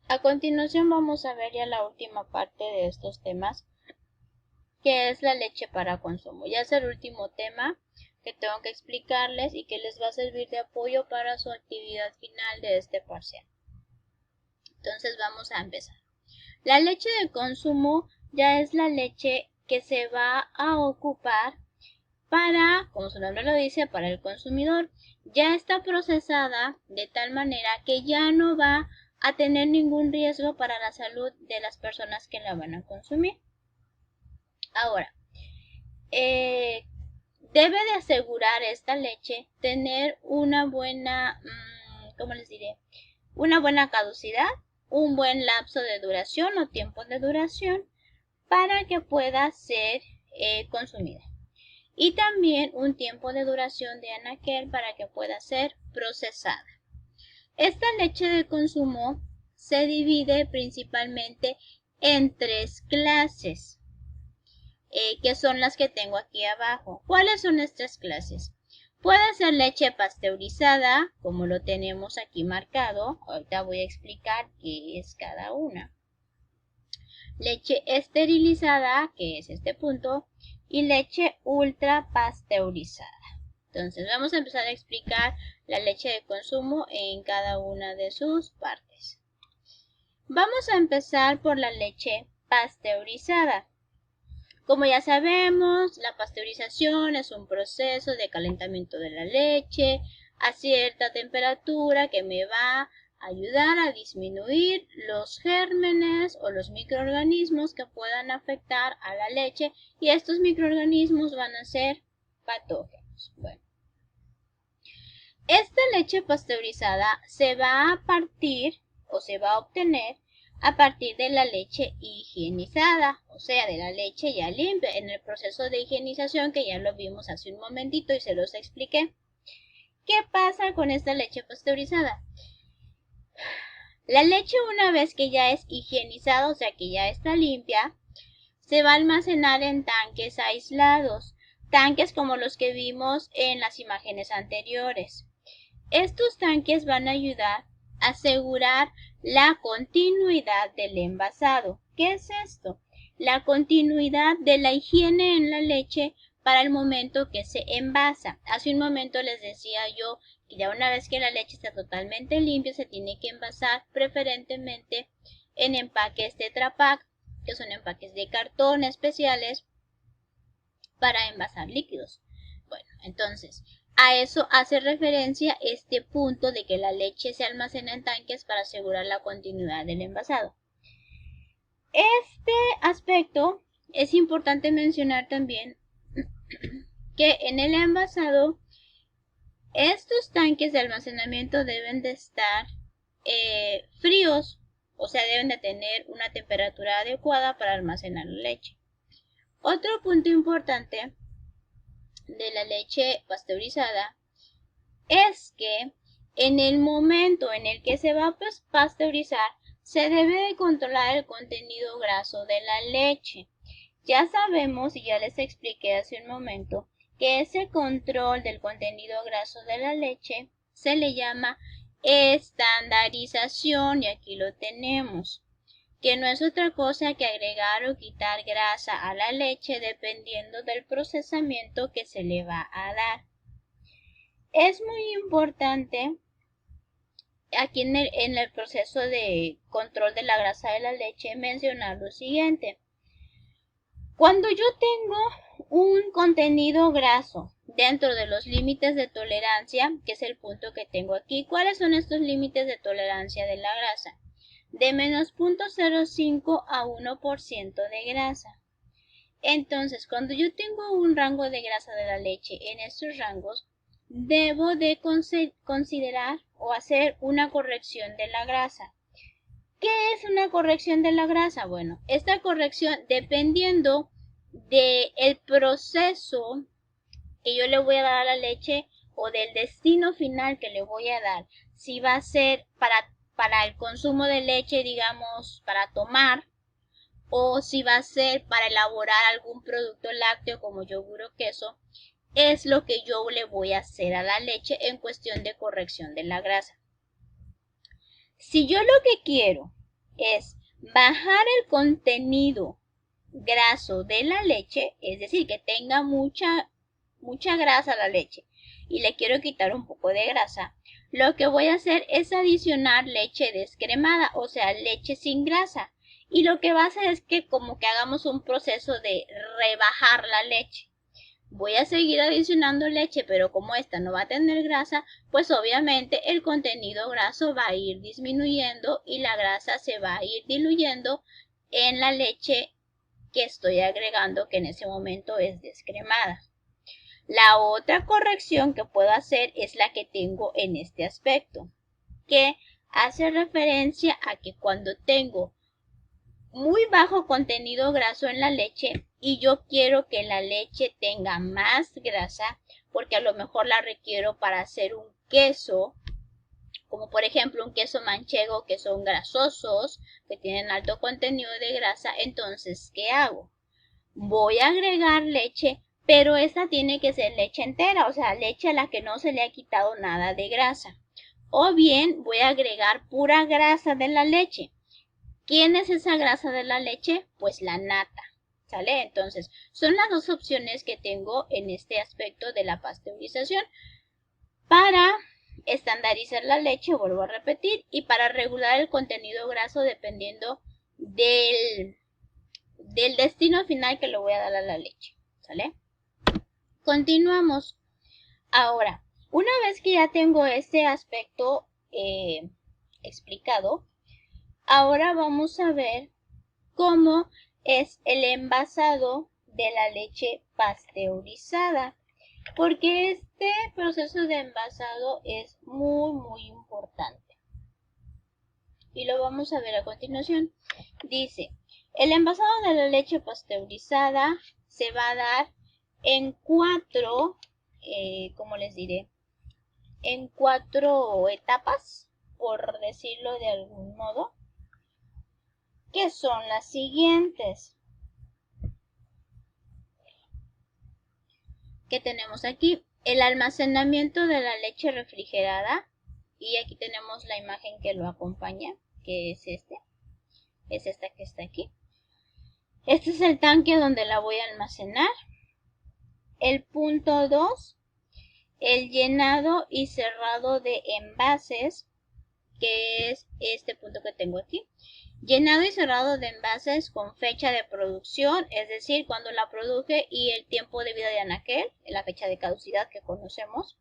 A continuación vamos a ver ya la última parte de estos temas, que es la leche para consumo. Ya es el último tema que tengo que explicarles y que les va a servir de apoyo para su actividad final de este parcial. Entonces vamos a empezar. La leche de consumo ya es la leche que se va a ocupar para, como su nombre lo dice, para el consumidor. Ya está procesada de tal manera que ya no va a tener ningún riesgo para la salud de las personas que la van a consumir. Ahora, eh, debe de asegurar esta leche tener una buena, ¿cómo les diré? Una buena caducidad, un buen lapso de duración o tiempo de duración para que pueda ser consumida. Y también un tiempo de duración de anaquel para que pueda ser procesada. Esta leche de consumo se divide principalmente en tres clases, que son las que tengo aquí abajo. ¿Cuáles son estas clases? Puede ser leche pasteurizada, como lo tenemos aquí marcado. Ahorita voy a explicar qué es cada una. Leche esterilizada, que es este punto, y leche ultra pasteurizada. Entonces vamos a empezar a explicar la leche de consumo en cada una de sus partes. Vamos a empezar por la leche pasteurizada. Como ya sabemos, la pasteurización es un proceso de calentamiento de la leche a cierta temperatura que me va a ayudar a disminuir los gérmenes o los microorganismos que puedan afectar a la leche, y estos microorganismos van a ser patógenos. Bueno, esta leche pasteurizada se va a partir o se va a obtener a partir de la leche higienizada, o sea, de la leche ya limpia, en el proceso de higienización que ya lo vimos hace un momentito y se los expliqué. ¿Qué pasa con esta leche pasteurizada? La leche, una vez que ya es higienizada, o sea que ya está limpia, se va a almacenar en tanques aislados, tanques como los que vimos en las imágenes anteriores. Estos tanques van a ayudar a asegurar la continuidad del envasado. ¿Qué es esto? La continuidad de la higiene en la leche para el momento que se envasa. Hace un momento les decía yo que ya una vez que la leche está totalmente limpia se tiene que envasar preferentemente en empaques Tetra Pak, que son empaques de cartón especiales para envasar líquidos. Bueno, entonces, a eso hace referencia este punto de que la leche se almacena en tanques para asegurar la continuidad del envasado. Este aspecto es importante mencionar también que en el envasado estos tanques de almacenamiento deben de estar fríos, o sea, deben de tener una temperatura adecuada para almacenar la leche. Otro punto importante de la leche pasteurizada es que en el momento en el que se va a pasteurizar, se debe de controlar el contenido graso de la leche. Ya sabemos, y ya les expliqué hace un momento, que ese control del contenido graso de la leche se le llama estandarización, y aquí lo tenemos, que no es otra cosa que agregar o quitar grasa a la leche dependiendo del procesamiento que se le va a dar. Es muy importante aquí en el proceso de control de la grasa de la leche mencionar lo siguiente. Cuando yo tengo un contenido graso dentro de los límites de tolerancia, que es el punto que tengo aquí, ¿cuáles son estos límites de tolerancia de la grasa? De menos 0.05 a 1% de grasa. Entonces, cuando yo tengo un rango de grasa de la leche en estos rangos, debo de considerar o hacer una corrección de la grasa. ¿Qué es una corrección de la grasa? Bueno, esta corrección, dependiendo del proceso que yo le voy a dar a la leche o del destino final que le voy a dar, si va a ser para el consumo de leche, digamos, para tomar, o si va a ser para elaborar algún producto lácteo como yogur o queso, es lo que yo le voy a hacer a la leche en cuestión de corrección de la grasa. Si yo lo que quiero es bajar el contenido graso de la leche, es decir, que tenga mucha grasa la leche y le quiero quitar un poco de grasa, lo que voy a hacer es adicionar leche descremada, o sea, leche sin grasa. Y lo que va a hacer es que como que hagamos un proceso de rebajar la leche. Voy a seguir adicionando leche, pero como esta no va a tener grasa, pues obviamente el contenido graso va a ir disminuyendo y la grasa se va a ir diluyendo en la leche que estoy agregando, que en ese momento es descremada. La otra corrección que puedo hacer es la que tengo en este aspecto, que hace referencia a que cuando tengo muy bajo contenido graso en la leche y yo quiero que la leche tenga más grasa, porque a lo mejor la requiero para hacer un queso, como por ejemplo un queso manchego, que son grasosos, que tienen alto contenido de grasa, entonces, ¿qué hago? Voy a agregar leche, pero esta tiene que ser leche entera, o sea, leche a la que no se le ha quitado nada de grasa. O bien voy a agregar pura grasa de la leche. ¿Quién es esa grasa de la leche? Pues la nata, ¿sale? Entonces, son las dos opciones que tengo en este aspecto de la pasteurización. Para estandarizar la leche, vuelvo a repetir, y para regular el contenido graso dependiendo del destino final que le voy a dar a la leche, ¿sale? Continuamos. Ahora, una vez que ya tengo este aspecto explicado, ahora vamos a ver cómo es el envasado de la leche pasteurizada, porque este proceso de envasado es muy importante y lo vamos a ver a continuación. Dice, el envasado de la leche pasteurizada se va a dar en cuatro, ¿cómo les diré? En cuatro etapas, por decirlo de algún modo, que son las siguientes. ¿Qué tenemos aquí? El almacenamiento de la leche refrigerada, y aquí tenemos la imagen que lo acompaña, que es esta que está aquí. Este es el tanque donde la voy a almacenar. El punto 2, el llenado y cerrado de envases, que es este punto que tengo aquí. Llenado y cerrado de envases con fecha de producción, es decir, cuando la produje y el tiempo de vida de anaquel, la fecha de caducidad que conocemos,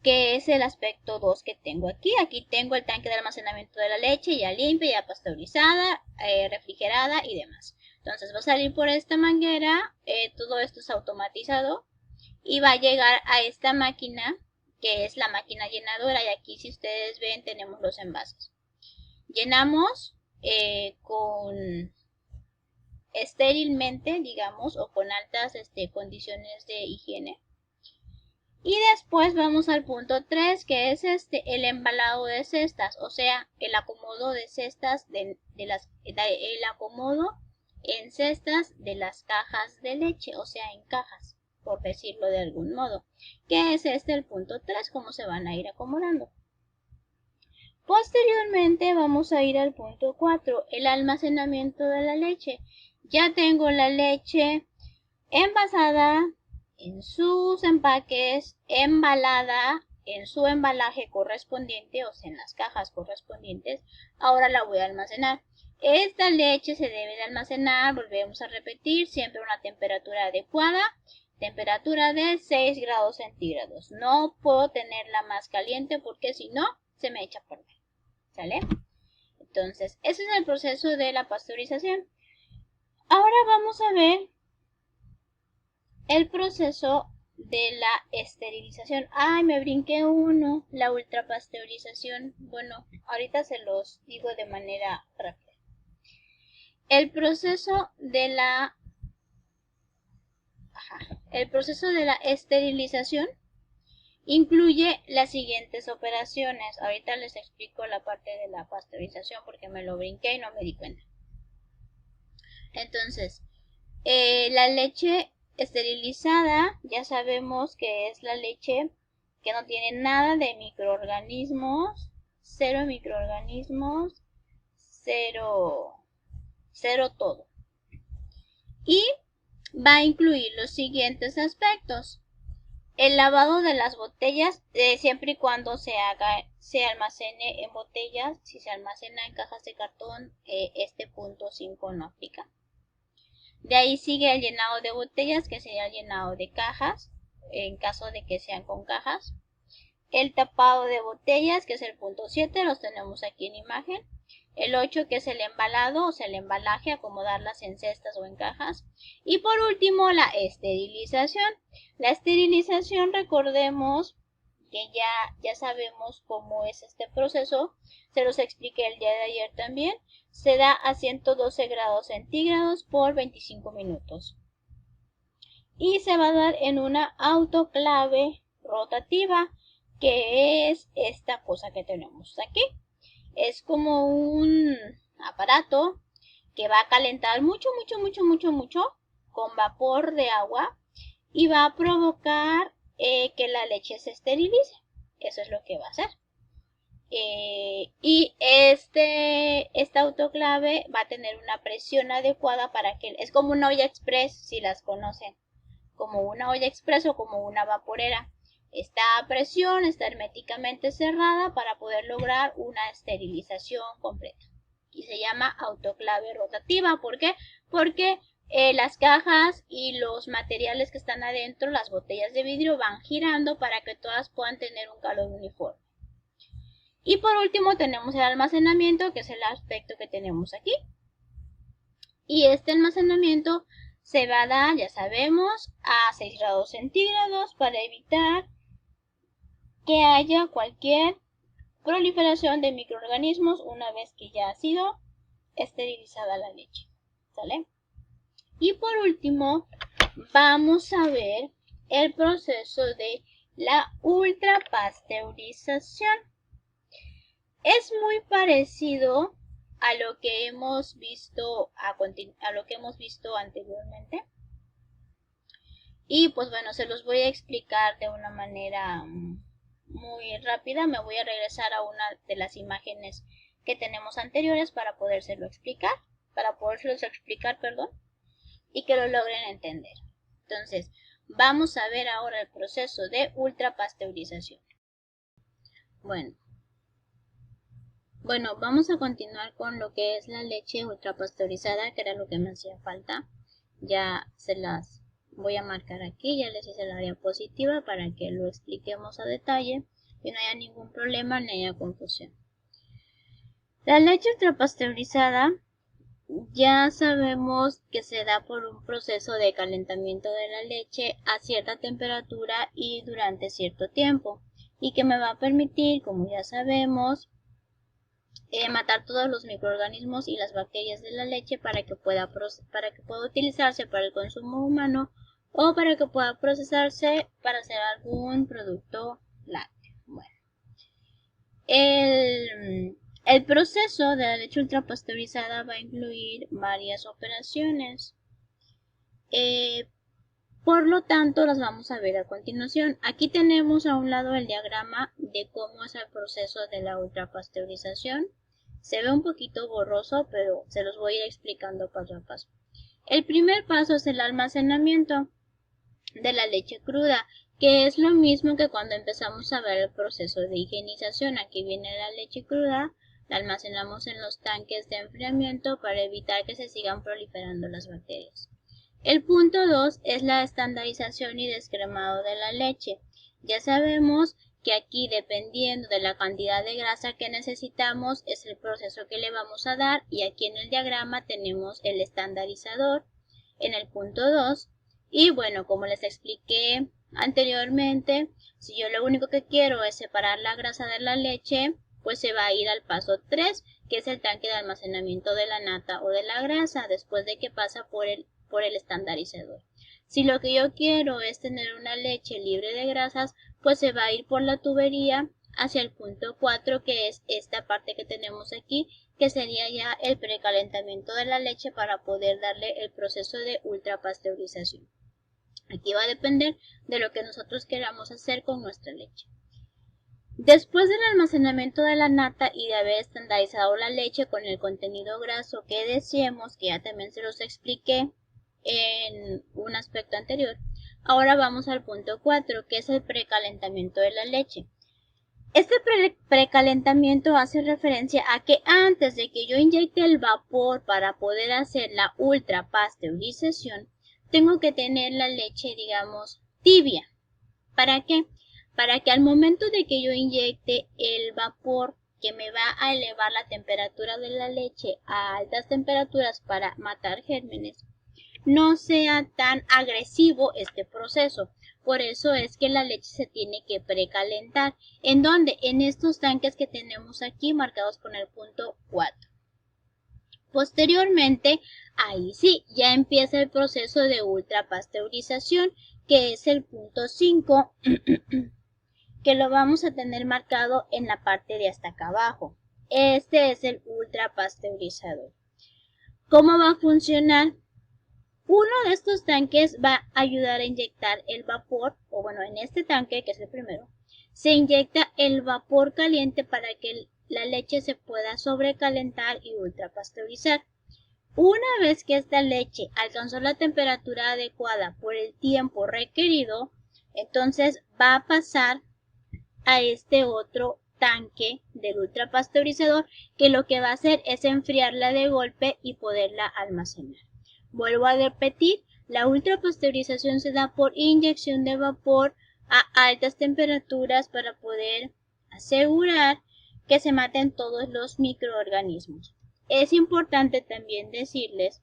que es el aspecto 2 que tengo aquí. Aquí tengo el tanque de almacenamiento de la leche ya limpia, ya pasteurizada, refrigerada y demás. Entonces va a salir por esta manguera, todo esto es automatizado y va a llegar a esta máquina, que es la máquina llenadora, y aquí si ustedes ven tenemos los envases. Llenamos con estérilmente, digamos, o con altas condiciones de higiene. Y después vamos al punto 3, que es el embalado de cestas, o sea, el acomodo de cestas el acomodo en cestas de las cajas de leche, o sea, en cajas, por decirlo de algún modo, que es el punto 3, cómo se van a ir acomodando. Posteriormente vamos a ir al punto 4, el almacenamiento de la leche. Ya tengo la leche envasada en sus empaques, embalada en su embalaje correspondiente, o sea, en las cajas correspondientes. Ahora la voy a almacenar. Esta leche se debe de almacenar, volvemos a repetir, siempre a una temperatura adecuada, temperatura de 6 grados centígrados. No puedo tenerla más caliente porque si no, se me echa a perder. ¿Sale? Entonces, ese es el proceso de la pasteurización. Ahora vamos a ver el proceso de la esterilización. Ay, me brinqué uno, la ultrapasteurización. Bueno, ahorita se los digo de manera rápida. El proceso de la esterilización incluye las siguientes operaciones. Ahorita les explico la parte de la pasteurización porque me lo brinqué y no me di cuenta. Entonces, la leche esterilizada ya sabemos que es la leche que no tiene nada de microorganismos, cero microorganismos, cero todo. Y va a incluir los siguientes aspectos. El lavado de las botellas, siempre y cuando se almacene en botellas. Si se almacena en cajas de cartón, este punto 5 no aplica. De ahí sigue el llenado de botellas, que sería el llenado de cajas, en caso de que sean con cajas. El tapado de botellas, que es el punto 7, los tenemos aquí en imagen. El 8, que es el embalado, o sea, el embalaje, acomodarlas en cestas o en cajas. Y por último, la esterilización. La esterilización, recordemos que ya sabemos cómo es este proceso. Se los expliqué el día de ayer también. Se da a 112 grados centígrados por 25 minutos. Y se va a dar en una autoclave rotativa, que es esta cosa que tenemos aquí. Es como un aparato que va a calentar mucho con vapor de agua y va a provocar que la leche se esterilice. Eso es lo que va a hacer. Y esta autoclave va a tener una presión adecuada para que... Es como una olla express, si las conocen. Como una olla express o como una vaporera. Está a presión, está herméticamente cerrada para poder lograr una esterilización completa. Y se llama autoclave rotativa. ¿Por qué? Porque las cajas y los materiales que están adentro, las botellas de vidrio, van girando para que todas puedan tener un calor uniforme. Y por último tenemos el almacenamiento, que es el aspecto que tenemos aquí. Y este almacenamiento se va a dar, ya sabemos, a 6 grados centígrados para evitar que haya cualquier proliferación de microorganismos una vez que ya ha sido esterilizada la leche. ¿Sale? Y por último, vamos a ver el proceso de la ultrapasteurización. Es muy parecido a lo que hemos visto anteriormente. Y pues bueno, se los voy a explicar de una manera muy rápida. Me voy a regresar a una de las imágenes que tenemos anteriores para podérselos explicar, y que lo logren entender. Entonces, vamos a ver ahora el proceso de ultrapasteurización. Bueno, vamos a continuar con lo que es la leche ultrapasteurizada, que era lo que me hacía falta. Ya se las voy a marcar aquí, ya les hice la diapositiva para que lo expliquemos a detalle y no haya ningún problema ni haya confusión. La leche ultrapasteurizada ya sabemos que se da por un proceso de calentamiento de la leche a cierta temperatura y durante cierto tiempo, y que me va a permitir, como ya sabemos, matar todos los microorganismos y las bacterias de la leche para que pueda utilizarse para el consumo humano o para que pueda procesarse para hacer algún producto lácteo. Bueno, el proceso de la leche ultrapasteurizada va a incluir varias operaciones. Por lo tanto, las vamos a ver a continuación. Aquí tenemos a un lado el diagrama de cómo es el proceso de la ultrapasteurización. Se ve un poquito borroso, pero se los voy a ir explicando paso a paso. El primer paso es el almacenamiento de la leche cruda, que es lo mismo que cuando empezamos a ver el proceso de higienización. Aquí viene la leche cruda, la almacenamos en los tanques de enfriamiento para evitar que se sigan proliferando las bacterias. El punto 2 es la estandarización y descremado de la leche. Ya sabemos que aquí, dependiendo de la cantidad de grasa que necesitamos, es el proceso que le vamos a dar, y aquí en el diagrama tenemos el estandarizador en el punto 2. Y bueno, como les expliqué anteriormente, si yo lo único que quiero es separar la grasa de la leche, pues se va a ir al paso 3, que es el tanque de almacenamiento de la nata o de la grasa, después de que pasa por el estandarizador. Si lo que yo quiero es tener una leche libre de grasas, pues se va a ir por la tubería hacia el punto 4, que es esta parte que tenemos aquí, que sería ya el precalentamiento de la leche para poder darle el proceso de ultrapasteurización. Aquí va a depender de lo que nosotros queramos hacer con nuestra leche. Después del almacenamiento de la nata y de haber estandarizado la leche con el contenido graso que deseemos, que ya también se los expliqué en un aspecto anterior, ahora vamos al punto 4, que es el precalentamiento de la leche. Este precalentamiento hace referencia a que antes de que yo inyecte el vapor para poder hacer la ultrapasteurización, tengo que tener la leche, digamos, tibia. ¿Para qué? Para que al momento de que yo inyecte el vapor que me va a elevar la temperatura de la leche a altas temperaturas para matar gérmenes, no sea tan agresivo este proceso. Por eso es que la leche se tiene que precalentar. ¿En dónde? En estos tanques que tenemos aquí marcados con el punto 4. Posteriormente, ahí sí, ya empieza el proceso de ultrapasteurización, que es el punto 5, que lo vamos a tener marcado en la parte de hasta acá abajo. Este es el ultrapasteurizador. ¿Cómo va a funcionar? Uno de estos tanques va a ayudar a inyectar el vapor, o bueno, en este tanque, que es el primero, se inyecta el vapor caliente para que la leche se pueda sobrecalentar y ultrapasteurizar. Una vez que esta leche alcanzó la temperatura adecuada por el tiempo requerido, entonces va a pasar a este otro tanque del ultrapasteurizador, que lo que va a hacer es enfriarla de golpe y poderla almacenar. Vuelvo a repetir, la ultrapasteurización se da por inyección de vapor a altas temperaturas para poder asegurar que se maten todos los microorganismos. Es importante también decirles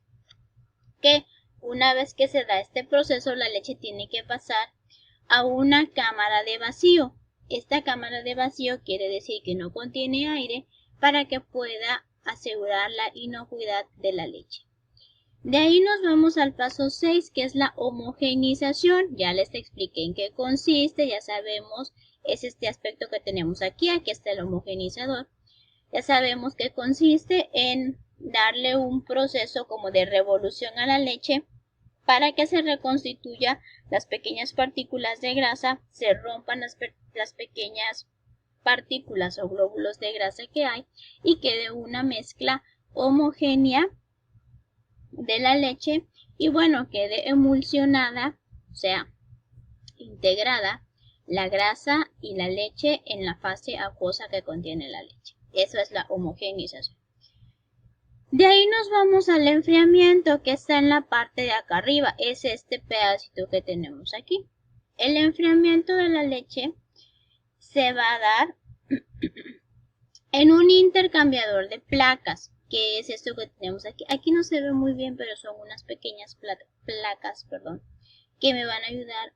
que una vez que se da este proceso, la leche tiene que pasar a una cámara de vacío. Esta cámara de vacío quiere decir que no contiene aire para que pueda asegurar la inocuidad de la leche. De ahí nos vamos al paso 6, que es la homogeneización. Ya les expliqué en qué consiste, ya sabemos, es este aspecto que tenemos aquí. Aquí está el homogeneizador. Ya sabemos que consiste en darle un proceso como de revolución a la leche para que se reconstituya las pequeñas partículas de grasa, se rompan las pequeñas partículas o glóbulos de grasa que hay y quede una mezcla homogénea de la leche y bueno, quede emulsionada, o sea, integrada la grasa y la leche en la fase acuosa que contiene la leche. Eso es la homogeneización. De ahí nos vamos al enfriamiento, que está en la parte de acá arriba. Es este pedacito que tenemos aquí. El enfriamiento de la leche se va a dar en un intercambiador de placas, que es esto que tenemos aquí. Aquí no se ve muy bien, pero son unas pequeñas placas, que me van a ayudar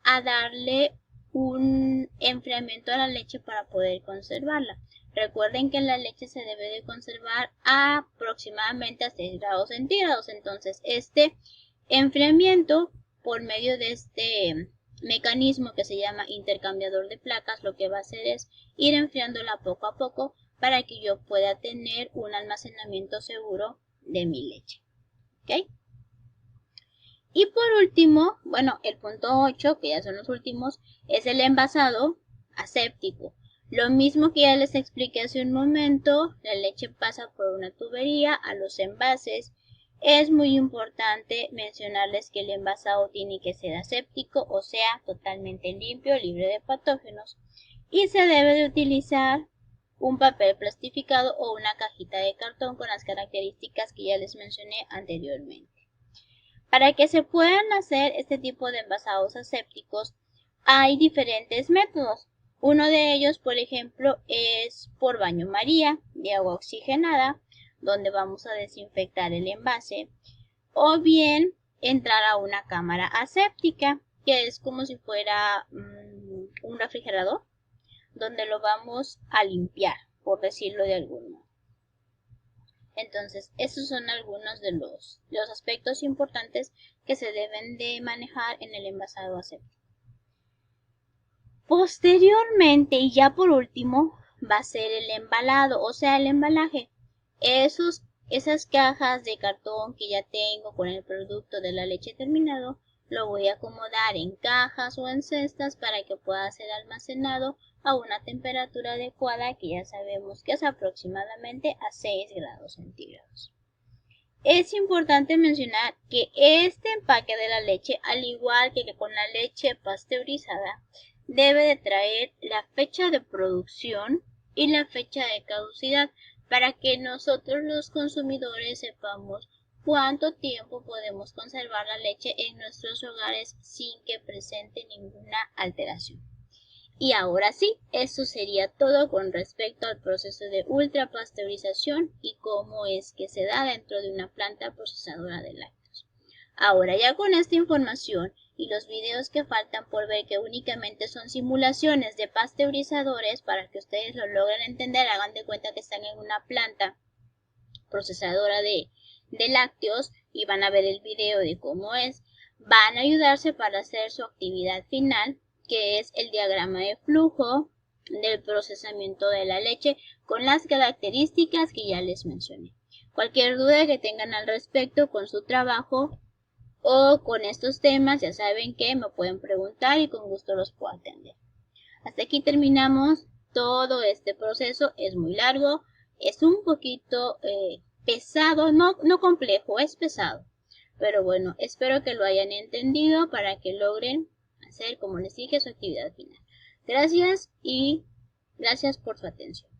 a darle un enfriamiento a la leche para poder conservarla. Recuerden que la leche se debe de conservar a aproximadamente a 6 grados centígrados. Entonces, este enfriamiento, por medio de este mecanismo que se llama intercambiador de placas, lo que va a hacer es ir enfriándola poco a poco para que yo pueda tener un almacenamiento seguro de mi leche. ¿Ok? Y por último, bueno, el punto 8, que ya son los últimos, es el envasado aséptico. Lo mismo que ya les expliqué hace un momento, la leche pasa por una tubería a los envases. Es muy importante mencionarles que el envasado tiene que ser aséptico, o sea, totalmente limpio, libre de patógenos. Y se debe de utilizar un papel plastificado o una cajita de cartón con las características que ya les mencioné anteriormente. Para que se puedan hacer este tipo de envasados asépticos hay diferentes métodos. Uno de ellos, por ejemplo, es por baño María de agua oxigenada, donde vamos a desinfectar el envase, o bien entrar a una cámara aséptica, que es como si fuera un refrigerador, donde lo vamos a limpiar, por decirlo de algún modo. Entonces, esos son algunos de los aspectos importantes que se deben de manejar en el envasado aséptico. Posteriormente, y ya por último, va a ser el embalado, o sea, el embalaje. Esas cajas de cartón que ya tengo con el producto de la leche terminado, lo voy a acomodar en cajas o en cestas para que pueda ser almacenado a una temperatura adecuada que ya sabemos que es aproximadamente a 6 grados centígrados. Es importante mencionar que este empaque de la leche, al igual que con la leche pasteurizada, debe de traer la fecha de producción y la fecha de caducidad para que nosotros los consumidores sepamos cuánto tiempo podemos conservar la leche en nuestros hogares sin que presente ninguna alteración. Y ahora sí, eso sería todo con respecto al proceso de ultrapasteurización y cómo es que se da dentro de una planta procesadora de lácteos. Ahora ya con esta información y los videos que faltan por ver, que únicamente son simulaciones de pasteurizadores para que ustedes lo logren entender, hagan de cuenta que están en una planta procesadora de lácteos y van a ver el video de cómo es, van a ayudarse para hacer su actividad final, que es el diagrama de flujo del procesamiento de la leche con las características que ya les mencioné. Cualquier duda que tengan al respecto con su trabajo o con estos temas, ya saben que me pueden preguntar y con gusto los puedo atender. Hasta aquí terminamos todo este proceso. Es muy largo, es un poquito pesado, no complejo, es pesado. Pero bueno, espero que lo hayan entendido para que logren hacer, como les dije, su actividad final. Gracias y gracias por su atención.